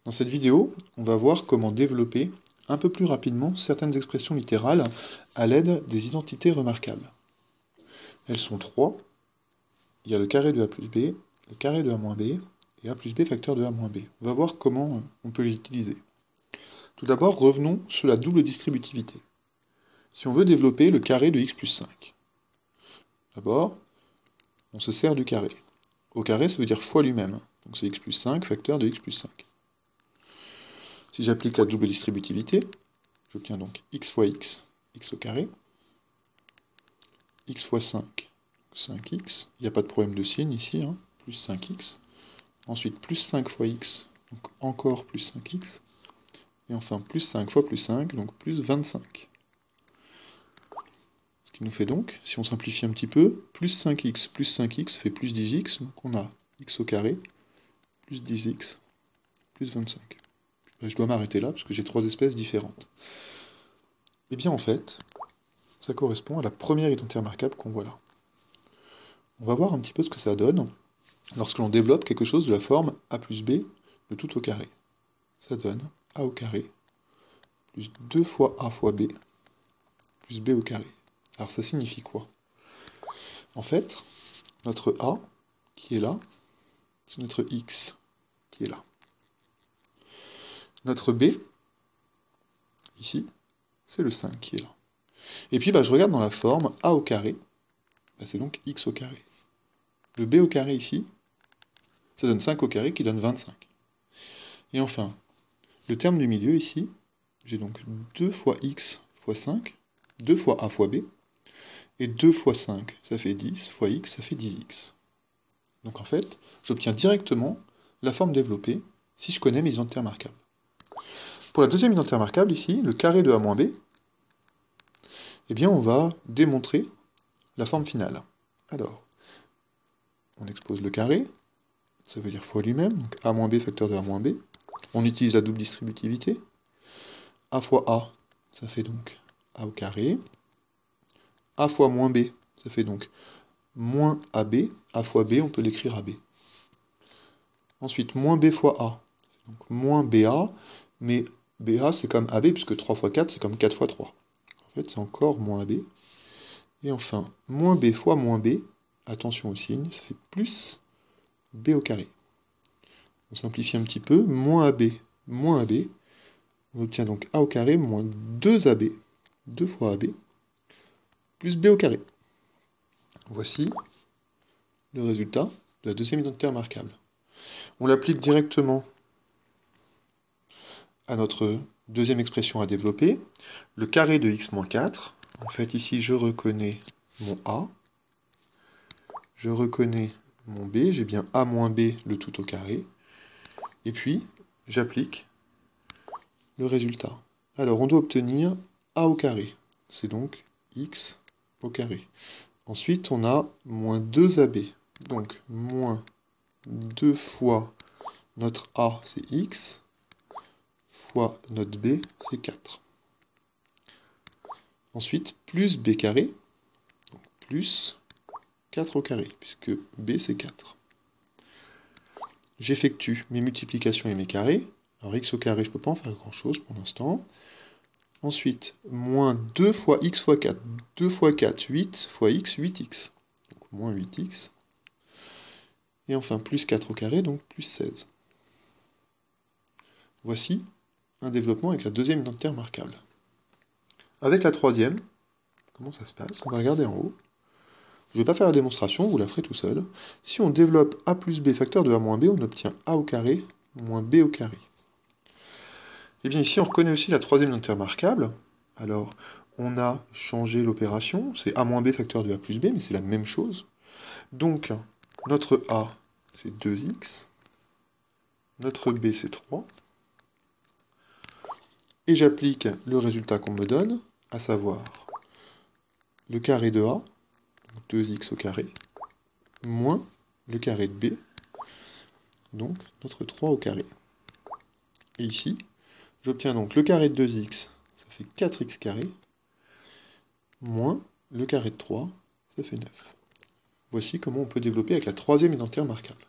Dans cette vidéo, on va voir comment développer un peu plus rapidement certaines expressions littérales à l'aide des identités remarquables. Elles sont trois. Il y a le carré de a plus b, le carré de a moins b, et a plus b facteur de a moins b. On va voir comment on peut les utiliser. Tout d'abord, revenons sur la double distributivité. Si on veut développer le carré de x plus 5, d'abord, on se sert du carré. Au carré, ça veut dire fois lui-même. Donc c'est x plus 5 facteur de x plus 5. Si j'applique la double distributivité, j'obtiens donc x fois x, x au carré, x fois 5, 5x, il n'y a pas de problème de signe ici, hein, plus 5x. Ensuite, plus 5 fois x, donc encore plus 5x. Et enfin, plus 5 fois plus 5, donc plus 25. Ce qui nous fait donc, si on simplifie un petit peu, plus 5x fait plus 10x, donc on a x au carré, plus 10x, plus 25. Ben, je dois m'arrêter là, parce que j'ai trois espèces différentes. Et bien en fait, ça correspond à la première identité remarquable qu'on voit là. On va voir un petit peu ce que ça donne lorsque l'on développe quelque chose de la forme a plus b, le tout au carré. Ça donne a au carré plus 2 fois a fois b plus b au carré. Alors ça signifie quoi? En fait, notre a qui est là, c'est notre x qui est là. Notre b, ici, c'est le 5 qui est là. Et puis je regarde dans la forme a au carré, c'est donc x au carré. Le b au carré ici, ça donne 5 au carré qui donne 25. Et enfin, le terme du milieu ici, j'ai donc 2 fois x fois 5, 2 fois a fois b, et 2 fois 5, ça fait 10, fois x, ça fait 10x. Donc en fait, j'obtiens directement la forme développée si je connais mes identités remarquables. Pour la deuxième identité remarquable ici, le carré de a moins b, eh bien on va démontrer la forme finale. Alors, on expose le carré, ça veut dire fois lui-même, donc a moins b facteur de a moins b. On utilise la double distributivité. A fois a, ça fait donc a au carré. A fois moins b, ça fait donc moins ab. A fois b, on peut l'écrire ab. Ensuite, moins b fois a, donc moins ba, mais ba c'est comme ab, puisque 3 fois 4, c'est comme 4 fois 3. En fait, c'est encore moins ab. Et enfin, moins b fois moins b, attention au signe, ça fait plus b au carré. On simplifie un petit peu, moins ab, on obtient donc a au carré moins 2ab, 2 fois ab, plus b au carré. Voici le résultat de la deuxième identité remarquable. On l'applique directement à notre deuxième expression à développer, le carré de x moins 4. En fait, ici, je reconnais mon a, je reconnais mon b, j'ai bien a moins b, le tout au carré, et puis j'applique le résultat. Alors, on doit obtenir a au carré, c'est donc x au carré. Ensuite, on a moins 2ab, donc moins 2 fois notre a, c'est x, fois notre b, c'est 4. Ensuite, plus b carré, donc plus 4 au carré, puisque b c'est 4. J'effectue mes multiplications et mes carrés. Alors x au carré, je ne peux pas en faire grand-chose pour l'instant. Ensuite, moins 2 fois x fois 4. 2 fois 4, 8 fois x, 8x. Donc moins 8x. Et enfin, plus 4 au carré, donc plus 16. Voici un développement avec la deuxième identité remarquable. Avec la troisième, comment ça se passe? On va regarder en haut. Je ne vais pas faire la démonstration, vous la ferez tout seul. Si on développe a plus b facteur de a moins b, on obtient a au carré moins b au carré. Et bien ici, on reconnaît aussi la troisième identité remarquable. Alors, on a changé l'opération, c'est a moins b facteur de a plus b, mais c'est la même chose. Donc, notre a, c'est 2x. Notre b, c'est 3. Et j'applique le résultat qu'on me donne, à savoir le carré de a, 2x au carré, moins le carré de b, donc notre 3 au carré. Et ici, j'obtiens donc le carré de 2x, ça fait 4x carré, moins le carré de 3, ça fait 9. Voici comment on peut développer avec la troisième identité remarquable.